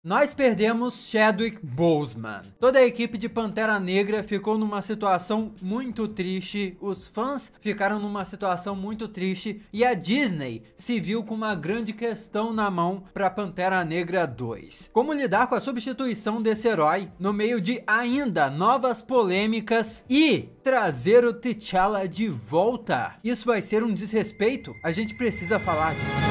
Nós perdemos Chadwick Boseman. Toda a equipe de Pantera Negra ficou numa situação muito triste, os fãs ficaram numa situação muito triste e a Disney se viu com uma grande questão na mão para Pantera Negra 2. Como lidar com a substituição desse herói no meio de ainda novas polêmicas e trazer o T'Challa de volta? Isso vai ser um desrespeito? A gente precisa falar disso.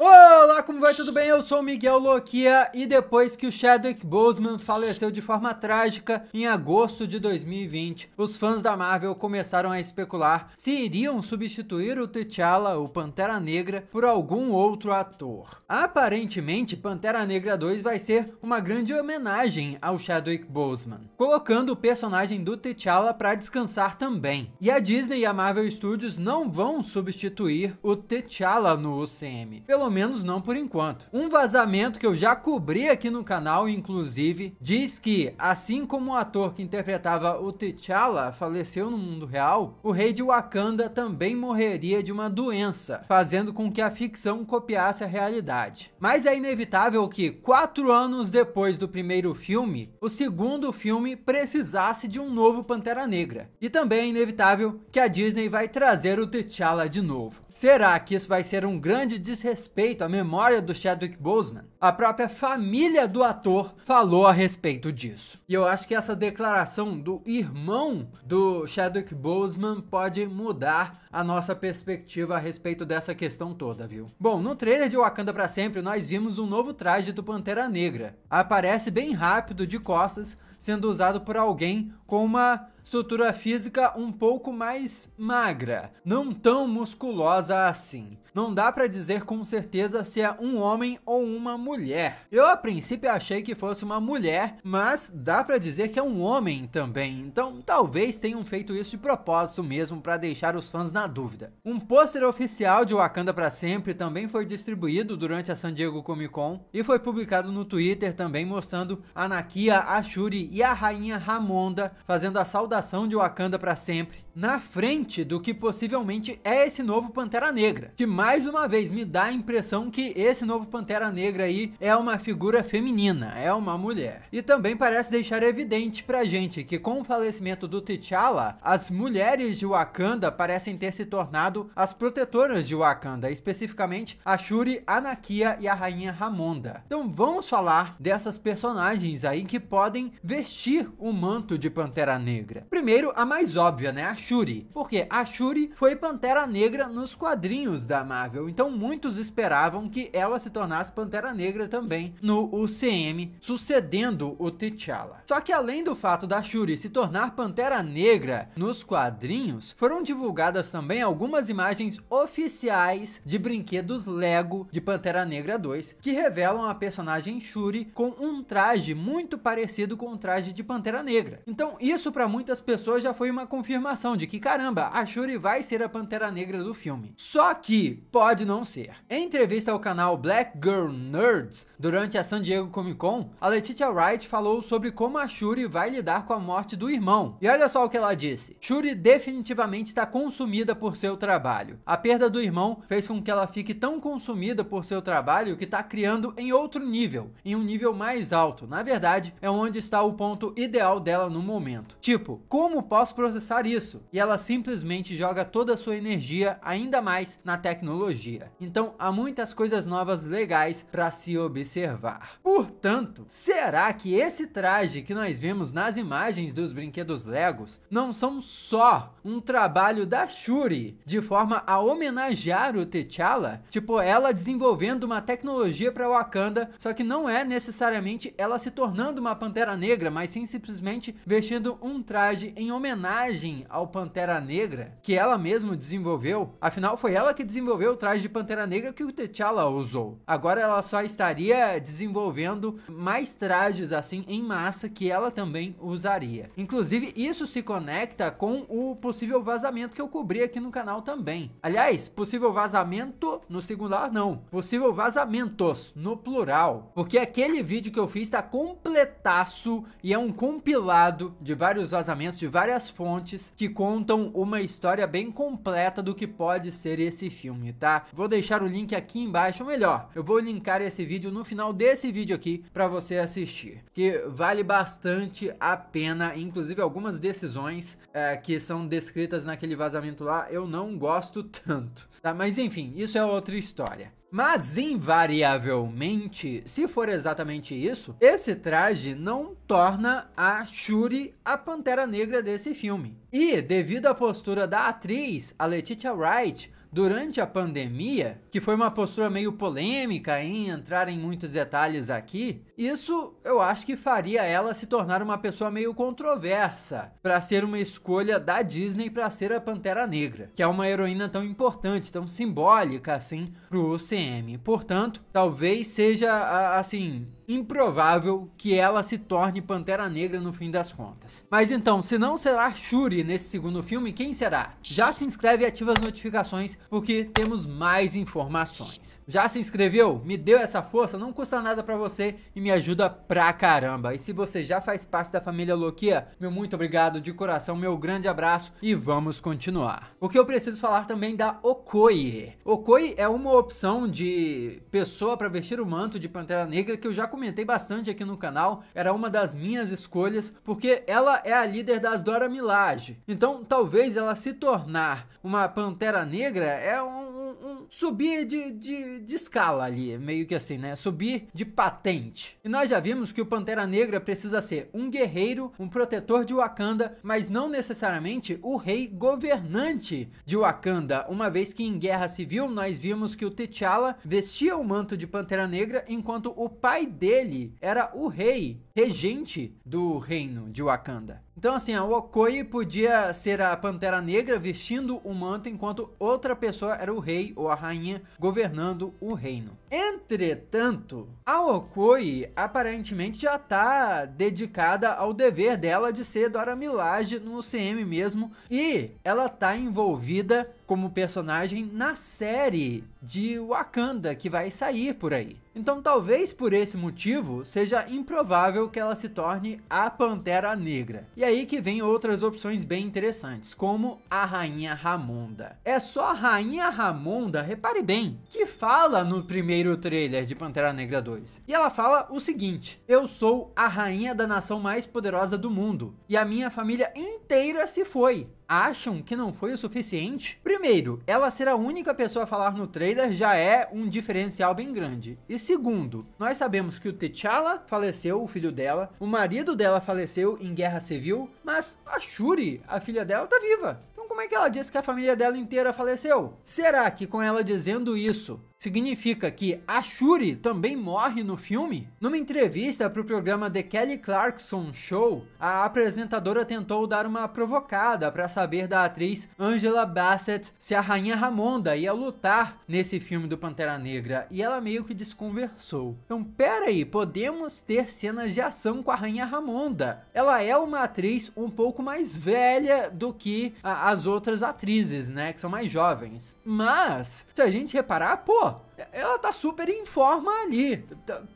Olá, como vai? Tudo bem? Eu sou o Miguel Loquia e depois que o Chadwick Boseman faleceu de forma trágica em agosto de 2020, os fãs da Marvel começaram a especular se iriam substituir o T'Challa, o Pantera Negra, por algum outro ator. Aparentemente, Pantera Negra 2 vai ser uma grande homenagem ao Chadwick Boseman, colocando o personagem do T'Challa para descansar também. E a Disney e a Marvel Studios não vão substituir o T'Challa no UCM. Pelo menos não por enquanto. Um vazamento que eu já cobri aqui no canal, inclusive, diz que, assim como o ator que interpretava o T'Challa faleceu no mundo real, o rei de Wakanda também morreria de uma doença, fazendo com que a ficção copiasse a realidade. Mas é inevitável que, 4 anos depois do primeiro filme, o segundo filme precisasse de um novo Pantera Negra. E também é inevitável que a Disney vai trazer o T'Challa de novo. Será que isso vai ser um grande desrespeito à memória do Chadwick Boseman? A própria família do ator falou a respeito disso. E eu acho que essa declaração do irmão do Chadwick Boseman pode mudar a nossa perspectiva a respeito dessa questão toda, viu? Bom, no trailer de Wakanda pra Sempre, nós vimos um novo traje do Pantera Negra. Aparece bem rápido de costas, sendo usado por alguém com uma estrutura física um pouco mais magra, não tão musculosa assim. Não dá pra dizer com certeza se é um homem ou uma mulher. Eu a princípio achei que fosse uma mulher, mas dá pra dizer que é um homem também. Então talvez tenham feito isso de propósito mesmo pra deixar os fãs na dúvida. Um pôster oficial de Wakanda pra Sempre também foi distribuído durante a San Diego Comic Con e foi publicado no Twitter também, mostrando a Nakia, a Shuri e a rainha Ramonda fazendo a saudação de Wakanda pra Sempre na frente do que possivelmente é esse novo Pantera Negra, que mais uma vez me dá a impressão que esse novo Pantera Negra aí é uma figura feminina, é uma mulher. E também parece deixar evidente pra gente que com o falecimento do T'Challa, as mulheres de Wakanda parecem ter se tornado as protetoras de Wakanda, especificamente a Shuri, a Nakia e a rainha Ramonda. Então vamos falar dessas personagens aí que podem vestir o manto de Pantera Negra. Primeiro, a mais óbvia, né? A Shuri, porque a Shuri foi Pantera Negra nos quadrinhos da Marvel, então muitos esperavam que ela se tornasse Pantera Negra também no UCM, sucedendo o T'Challa. Só que além do fato da Shuri se tornar Pantera Negra nos quadrinhos, foram divulgadas também algumas imagens oficiais de brinquedos Lego de Pantera Negra 2, que revelam a personagem Shuri com um traje muito parecido com o traje de Pantera Negra. Então isso para muitas pessoas já foi uma confirmação de que, caramba, a Shuri vai ser a Pantera Negra do filme. Só que pode não ser. Em entrevista ao canal Black Girl Nerds, durante a San Diego Comic Con, a Letitia Wright falou sobre como a Shuri vai lidar com a morte do irmão. E olha só o que ela disse. Shuri definitivamente está consumida por seu trabalho. A perda do irmão fez com que ela fique tão consumida por seu trabalho que está criando em outro nível, em um nível mais alto. Na verdade, é onde está o ponto ideal dela no momento. Tipo, como posso processar isso? E ela simplesmente joga toda a sua energia ainda mais na tecnologia. Então há muitas coisas novas legais para se observar. Portanto, será que esse traje que nós vemos nas imagens dos brinquedos Legos não são só um trabalho da Shuri de forma a homenagear o T'Challa? Tipo, ela desenvolvendo uma tecnologia para Wakanda, só que não é necessariamente ela se tornando uma Pantera Negra, mas sim simplesmente vestindo um traje em homenagem ao Pantera Negra que ela mesma desenvolveu. Afinal, foi ela que desenvolveu o traje de Pantera Negra que o T'Challa usou. Agora ela só estaria desenvolvendo mais trajes assim em massa que ela também usaria. Inclusive, isso se conecta com o possível vazamento que eu cobri aqui no canal também. Aliás, possível vazamento no singular não, possível vazamentos no plural, porque aquele vídeo que eu fiz está completaço e é um compilado de vários vazamentos vazamentos de várias fontes que contam uma história bem completa do que pode ser esse filme, tá? Vou deixar o link aqui embaixo, ou melhor, eu vou linkar esse vídeo no final desse vídeo aqui para você assistir, que vale bastante a pena. Inclusive algumas decisões que são descritas naquele vazamento lá, eu não gosto tanto, tá? Mas enfim, isso é outra história. Mas, invariavelmente, se for exatamente isso, esse traje não torna a Shuri a Pantera Negra desse filme. E, devido à postura da atriz, a Letitia Wright, durante a pandemia, que foi uma postura meio polêmica em entrar em muitos detalhes aqui, isso eu acho que faria ela se tornar uma pessoa meio controversa para ser uma escolha da Disney para ser a Pantera Negra, que é uma heroína tão importante, tão simbólica assim pro UCM. Portanto, talvez seja assim improvável que ela se torne Pantera Negra no fim das contas. Mas então, se não será Shuri nesse segundo filme, quem será? Já se inscreve e ativa as notificações, porque temos mais informações. Já se inscreveu? Me deu essa força? Não custa nada pra você e me ajuda pra caramba. E se você já faz parte da família Lokia, meu muito obrigado de coração, meu grande abraço e vamos continuar. Porque eu preciso falar também da Okoye. Okoye é uma opção de pessoa pra vestir o manto de Pantera Negra que eu já comentei bastante aqui no canal. Era uma das minhas escolhas, porque ela é a líder das Dora Milaje. Então talvez ela se tornar uma Pantera Negra é um subir de escala ali, meio que assim, né? Subir de patente. E nós já vimos que o Pantera Negra precisa ser um guerreiro, um protetor de Wakanda, mas não necessariamente o rei governante de Wakanda, uma vez que em Guerra Civil nós vimos que o T'Challa vestia o manto de Pantera Negra, enquanto o pai dele era o rei, regente do reino de Wakanda. Então assim, a Okoye podia ser a Pantera Negra vestindo o manto, enquanto outra pessoa era o rei ou a rainha governando o reino. Entretanto, a Okoye aparentemente já está dedicada ao dever dela de ser Dora Milaje no UCM mesmo, e ela está envolvida como personagem na série de Wakanda que vai sair por aí. Então talvez por esse motivo seja improvável que ela se torne a Pantera Negra. E aí que vem outras opções bem interessantes, como a Rainha Ramonda. É só a Rainha Ramonda, repare bem, que fala no primeiro trailer de Pantera Negra 2. E ela fala o seguinte: eu sou a rainha da nação mais poderosa do mundo, e a minha família inteira se foi. Acham que não foi o suficiente? Primeiro, ela ser a única pessoa a falar no trailer já é um diferencial bem grande. E segundo, nós sabemos que o T'Challa faleceu, o filho dela, o marido dela faleceu em Guerra Civil, mas a Shuri, a filha dela, tá viva. Então como é que ela disse que a família dela inteira faleceu? Será que com ela dizendo isso significa que a Shuri também morre no filme? Numa entrevista para o programa The Kelly Clarkson Show, a apresentadora tentou dar uma provocada para saber da atriz Angela Bassett se a Rainha Ramonda ia lutar nesse filme do Pantera Negra, e ela meio que desconversou. Então pera aí, podemos ter cenas de ação com a Rainha Ramonda. Ela é uma atriz um pouco mais velha do que as outras atrizes, né, que são mais jovens. Mas, se a gente reparar, pô, ela tá super em forma ali,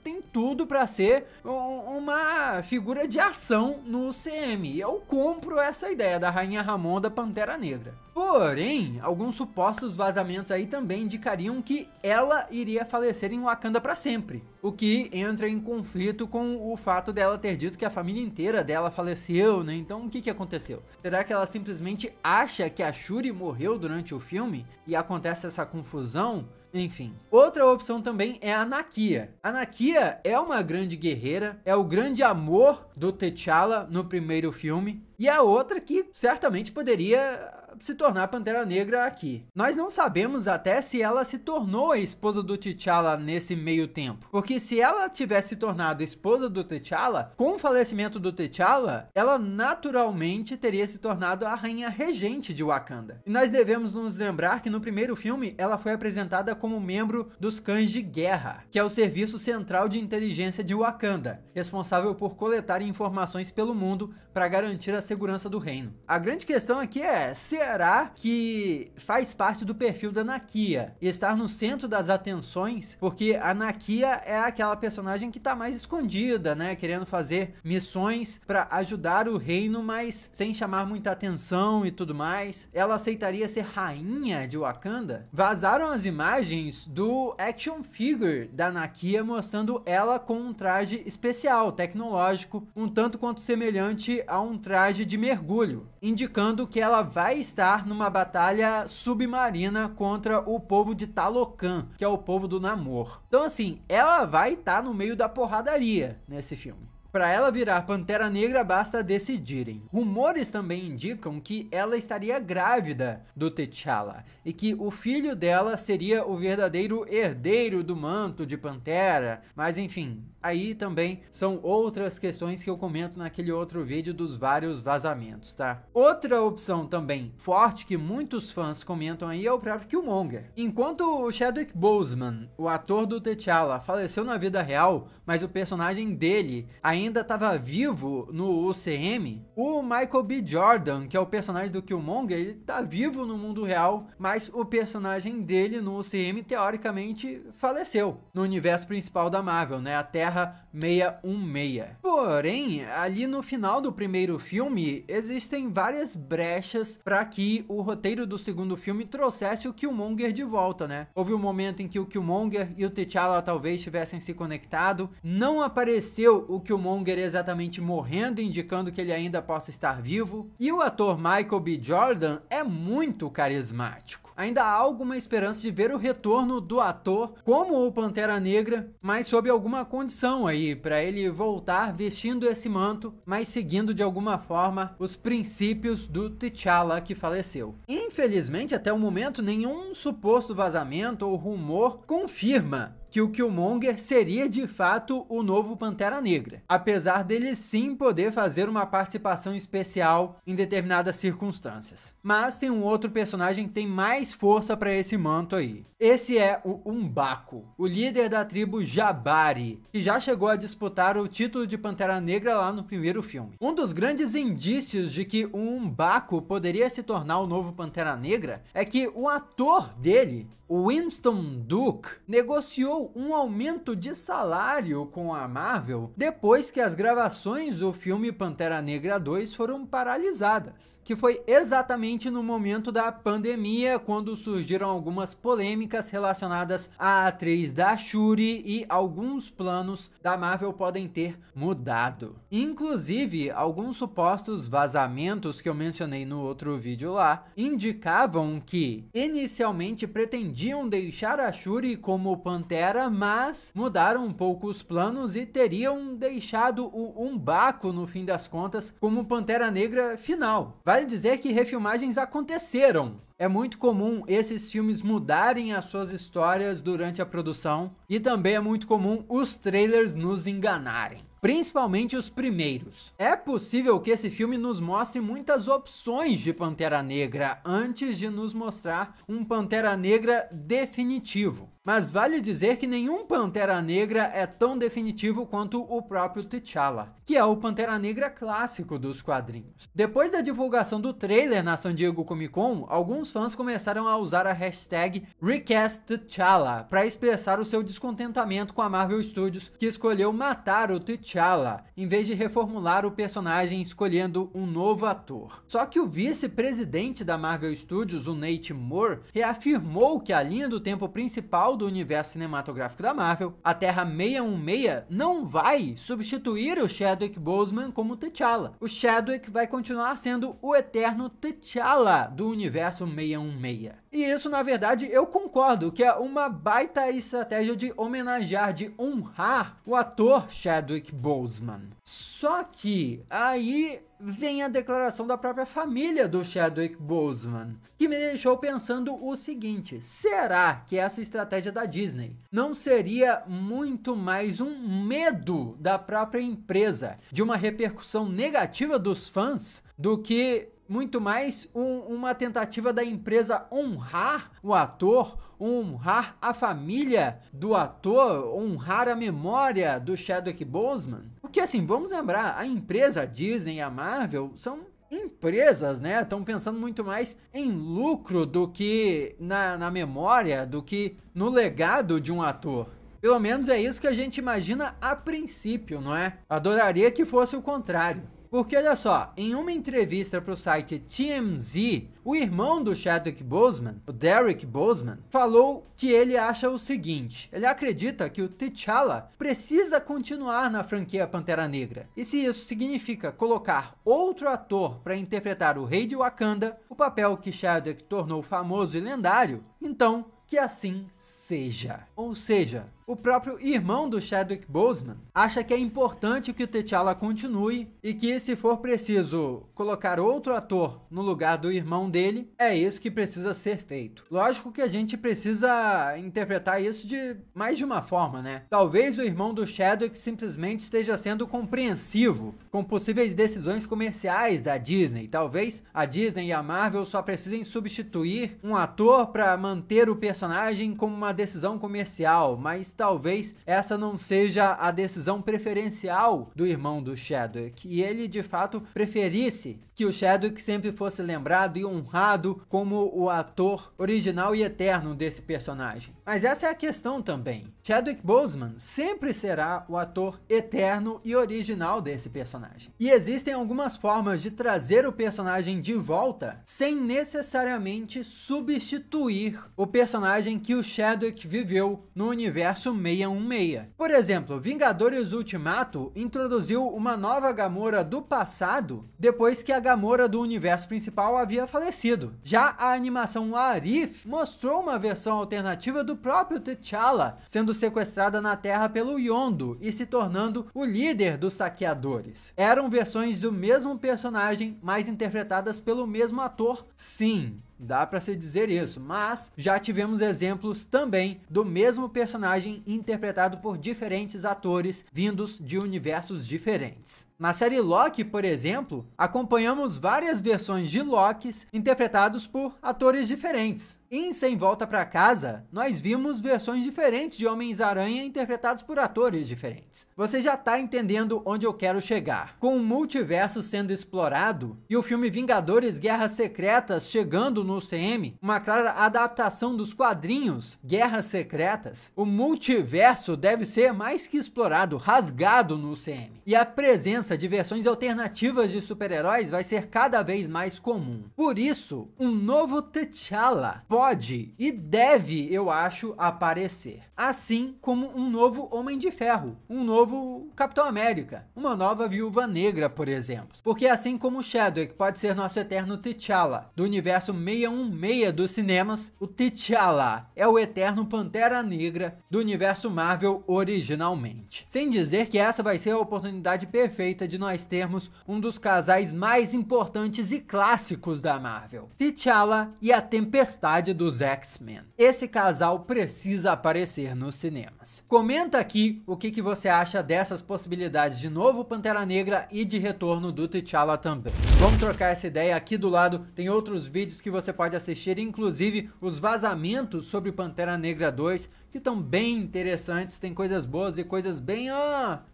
tem tudo pra ser uma figura de ação no UCM. Eu compro essa ideia da Rainha Ramonda Pantera Negra. Porém, alguns supostos vazamentos aí também indicariam que ela iria falecer em Wakanda para sempre, o que entra em conflito com o fato dela ter dito que a família inteira dela faleceu, né? Então o que aconteceu? Será que ela simplesmente acha que a Shuri morreu durante o filme e acontece essa confusão? Enfim, outra opção também é a Nakia. A Nakia é uma grande guerreira, é o grande amor do T'Challa no primeiro filme, e a outra que certamente poderia se tornar Pantera Negra aqui. Nós não sabemos até se ela se tornou a esposa do T'Challa nesse meio tempo, porque se ela tivesse se tornado esposa do T'Challa, com o falecimento do T'Challa, ela naturalmente teria se tornado a rainha regente de Wakanda. E nós devemos nos lembrar que no primeiro filme ela foi apresentada como membro dos Cães de Guerra, que é o serviço central de inteligência de Wakanda, responsável por coletar informações pelo mundo para garantir a segurança do reino. A grande questão aqui é, será será que faz parte do perfil da Nakia? Estar no centro das atenções, porque a Nakia é aquela personagem que tá mais escondida, né? Querendo fazer missões para ajudar o reino, mas sem chamar muita atenção e tudo mais. Ela aceitaria ser rainha de Wakanda? Vazaram as imagens do action figure da Nakia mostrando ela com um traje especial, tecnológico, um tanto quanto semelhante a um traje de mergulho, indicando que ela vai estar numa batalha submarina contra o povo de Talocan, que é o povo do Namor. Então assim, ela vai estar no meio da porradaria nesse filme. Para ela virar Pantera Negra, basta decidirem. Rumores também indicam que ela estaria grávida do T'Challa e que o filho dela seria o verdadeiro herdeiro do manto de Pantera. Mas enfim, aí também são outras questões que eu comento naquele outro vídeo dos vários vazamentos, tá? Outra opção também forte que muitos fãs comentam aí é o próprio Killmonger. Enquanto o Chadwick Boseman, o ator do T'Challa, faleceu na vida real, mas o personagem dele ainda estava vivo no UCM, o Michael B. Jordan, que é o personagem do Killmonger, ele tá vivo no mundo real, mas o personagem dele no UCM teoricamente faleceu no universo principal da Marvel, né? A Terra 616. Porém, ali no final do primeiro filme, existem várias brechas para que o roteiro do segundo filme trouxesse o Killmonger de volta, né? Houve um momento em que o Killmonger e o T'Challa talvez tivessem se conectado, não apareceu o Killmonger exatamente morrendo, indicando que ele ainda possa estar vivo, e o ator Michael B. Jordan é muito carismático. Ainda há alguma esperança de ver o retorno do ator como o Pantera Negra, mas sob alguma condição aí, para ele voltar vestindo esse manto, mas seguindo de alguma forma os princípios do T'Challa que faleceu. Infelizmente, até o momento, nenhum suposto vazamento ou rumor confirma que o Killmonger seria de fato o novo Pantera Negra, apesar dele sim poder fazer uma participação especial em determinadas circunstâncias. Mas tem um outro personagem que tem mais força para esse manto aí. Esse é o M'Baku, o líder da tribo Jabari, que já chegou a disputar o título de Pantera Negra lá no primeiro filme. Um dos grandes indícios de que o M'Baku poderia se tornar o novo Pantera Negra é que o ator dele, o Winston Duke, negociou um aumento de salário com a Marvel depois que as gravações do filme Pantera Negra 2 foram paralisadas, que foi exatamente no momento da pandemia, quando surgiram algumas polêmicas relacionadas à atriz da Shuri e alguns planos da Marvel podem ter mudado. Inclusive, alguns supostos vazamentos que eu mencionei no outro vídeo lá indicavam que inicialmente pretendiam deixar a Shuri como Pantera, mas mudaram um pouco os planos e teriam deixado o M'Baku, no fim das contas, como Pantera Negra final. Vale dizer que refilmagens aconteceram. É muito comum esses filmes mudarem as suas histórias durante a produção e também é muito comum os trailers nos enganarem. Principalmente os primeiros. É possível que esse filme nos mostre muitas opções de Pantera Negra antes de nos mostrar um Pantera Negra definitivo. Mas vale dizer que nenhum Pantera Negra é tão definitivo quanto o próprio T'Challa, que é o Pantera Negra clássico dos quadrinhos. Depois da divulgação do trailer na San Diego Comic Con, alguns fãs começaram a usar a hashtag #RecastT'Challa para expressar o seu descontentamento com a Marvel Studios, que escolheu matar o T'Challa, em vez de reformular o personagem escolhendo um novo ator. Só que o vice-presidente da Marvel Studios, o Nate Moore, reafirmou que a linha do tempo principal do universo cinematográfico da Marvel, a Terra 616, não vai substituir o Chadwick Boseman como T'Challa. O Chadwick vai continuar sendo o eterno T'Challa do universo 616. E isso, na verdade, eu concordo que é uma baita estratégia de homenagear, de honrar o ator Chadwick Boseman. Só que aí vem a declaração da própria família do Chadwick Boseman, que me deixou pensando o seguinte: será que essa estratégia da Disney não seria muito mais um medo da própria empresa de uma repercussão negativa dos fãs do que muito mais uma tentativa da empresa honrar o ator, honrar a família do ator, honrar a memória do Chadwick Boseman? Porque assim, vamos lembrar, a empresa Disney e a Marvel são empresas, né, estão pensando muito mais em lucro do que na memória, do que no legado de um ator. Pelo menos é isso que a gente imagina a princípio, não é? Adoraria que fosse o contrário. Porque olha só, em uma entrevista para o site TMZ, o irmão do Chadwick Boseman, o Derek Boseman, falou que ele acha o seguinte: ele acredita que o T'Challa precisa continuar na franquia Pantera Negra. E se isso significa colocar outro ator para interpretar o Rei de Wakanda, o papel que Chadwick tornou famoso e lendário, então que assim seja. Ou seja, o próprio irmão do Chadwick Boseman acha que é importante que o T'Challa continue e que, se for preciso colocar outro ator no lugar do irmão dele, é isso que precisa ser feito. Lógico que a gente precisa interpretar isso de mais de uma forma, né? Talvez o irmão do Chadwick simplesmente esteja sendo compreensivo com possíveis decisões comerciais da Disney. Talvez a Disney e a Marvel só precisem substituir um ator para manter o personagem como uma decisão comercial, mas talvez essa não seja a decisão preferencial do irmão do Chadwick, e ele de fato preferisse que o Chadwick sempre fosse lembrado e honrado como o ator original e eterno desse personagem. Mas essa é a questão também. Chadwick Boseman sempre será o ator eterno e original desse personagem. E existem algumas formas de trazer o personagem de volta sem necessariamente substituir o personagem que o Chadwick viveu no universo 616. Por exemplo, Vingadores Ultimato introduziu uma nova Gamora do passado depois que a Gamora do universo principal havia falecido. Já a animação Arif mostrou uma versão alternativa do próprio T'Challa sendo sequestrada na Terra pelo Yondo e se tornando o líder dos saqueadores. Eram versões do mesmo personagem, mas interpretadas pelo mesmo ator, sim. Dá pra se dizer isso, mas já tivemos exemplos também do mesmo personagem interpretado por diferentes atores vindos de universos diferentes. Na série Loki, por exemplo, acompanhamos várias versões de Lokis interpretados por atores diferentes. Em Sem Volta Pra Casa, nós vimos versões diferentes de Homens-Aranha interpretados por atores diferentes. Você já tá entendendo onde eu quero chegar. Com o multiverso sendo explorado e o filme Vingadores Guerras Secretas chegando no CM, uma clara adaptação dos quadrinhos Guerras Secretas, o multiverso deve ser mais que explorado, rasgado no CM. E a presença de versões alternativas de super-heróis vai ser cada vez mais comum. Por isso, um novo T'Challa pode e deve, eu acho, aparecer. Assim como um novo Homem de Ferro, um novo Capitão América, uma nova Viúva Negra, por exemplo. Porque assim como o Chadwick pode ser nosso eterno T'Challa do universo 616 dos cinemas, o T'Challa é o eterno Pantera Negra do universo Marvel originalmente. Sem dizer que essa vai ser a oportunidade perfeita de nós termos um dos casais mais importantes e clássicos da Marvel, T'Challa e a Tempestade dos X-Men. Esse casal precisa aparecer nos cinemas. Comenta aqui o que você acha dessas possibilidades de novo Pantera Negra e de retorno do T'Challa também. Vamos trocar essa ideia. Aqui do lado tem outros vídeos que você pode assistir, inclusive os vazamentos sobre Pantera Negra 2, que estão bem interessantes, tem coisas boas e coisas bem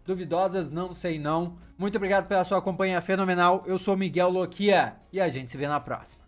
duvidosas, não sei não. Muito obrigado pela sua companhia fenomenal, eu sou Miguel Loquia e a gente se vê na próxima.